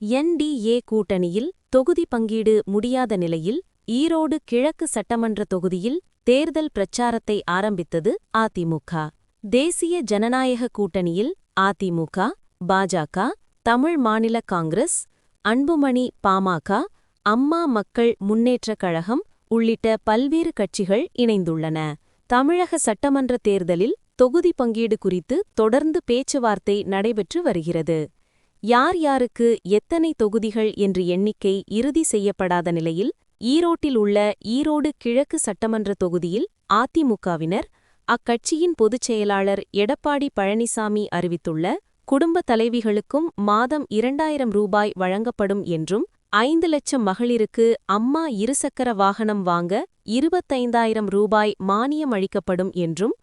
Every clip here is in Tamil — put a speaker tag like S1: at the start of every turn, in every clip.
S1: என்டிஏ கூட்டணியில் தொகுதி பங்கீடு முடியாத நிலையில் ஈரோடு கிழக்கு சட்டமன்ற தொகுதியில் தேர்தல் பிரச்சாரத்தை ஆரம்பித்தது அதிமுக. தேசிய ஜனநாயக கூட்டணியில் அதிமுக, பாஜக, தமிழ் மாநில காங்கிரஸ், அன்புமணி பாமக, அம்மா மக்கள் முன்னேற்றக் கழகம் உள்ளிட்ட பல்வேறு கட்சிகள் இணைந்துள்ளன. தமிழக சட்டமன்ற தேர்தலில் தொகுதி பங்கீடு குறித்து தொடர்ந்து பேச்சுவார்த்தை நடைபெற்று வருகிறது. யார் யாருக்கு எத்தனை தொகுதிகள் என்று எண்ணிக்கை இறுதி செய்யப்படாத நிலையில் ஈரோட்டில் உள்ள ஈரோடு கிழக்கு சட்டமன்ற தொகுதியில் அதிமுகவினர் அக்கட்சியின் பொதுச் செயலாளர் எடப்பாடி பழனிசாமி அறிவித்துள்ள குடும்ப தலைவிகளுக்கும் மாதம் 2000 ரூபாய் வழங்கப்படும் என்றும் 5 லட்சம் மகளிருக்கு அம்மா இருசக்கர வாகனம் வாங்க 25,000 ரூபாய் மானியம் அளிக்கப்படும் என்றும்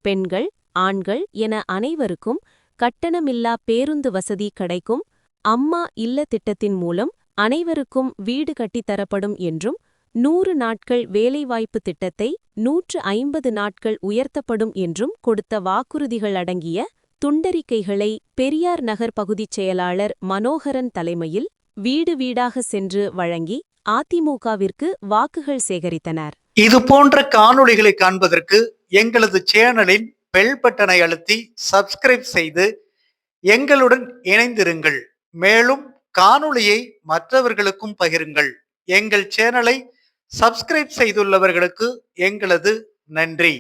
S1: பெண்கள், ஆண்கள் என அனைவருக்கும் கட்டணமில்லா பேருந்து வசதி கிடைக்கும், அம்மா இல்ல திட்டத்தின் மூலம் அனைவருக்கும் வீடு கட்டித்தரப்படும் என்றும் 100 நாட்கள் வேலைவாய்ப்பு திட்டத்தை 150 நாட்கள் உயர்த்தப்படும் என்றும் கொடுத்த வாக்குறுதிகள் அடங்கிய துண்டறிக்கைகளை பெரியார் நகர் பகுதிச் செயலாளர் மனோகரன் தலைமையில் வீடு வீடாக சென்று வழங்கி அதிமுகவிற்கு வாக்குகள் சேகரித்தனர்.
S2: இதுபோன்ற காணொளிகளை காண்பதற்கு எங்களது சேனலின் பெல் பட்டனை அழுத்தி சப்ஸ்கிரைப் செய்து எங்களுடன் இணைந்திருங்கள். மேலும் காணொளியை மற்றவர்களுக்கும் பகிருங்கள். எங்கள் சேனலை சப்ஸ்கிரைப் செய்துள்ளவர்களுக்கு எங்களது நன்றி.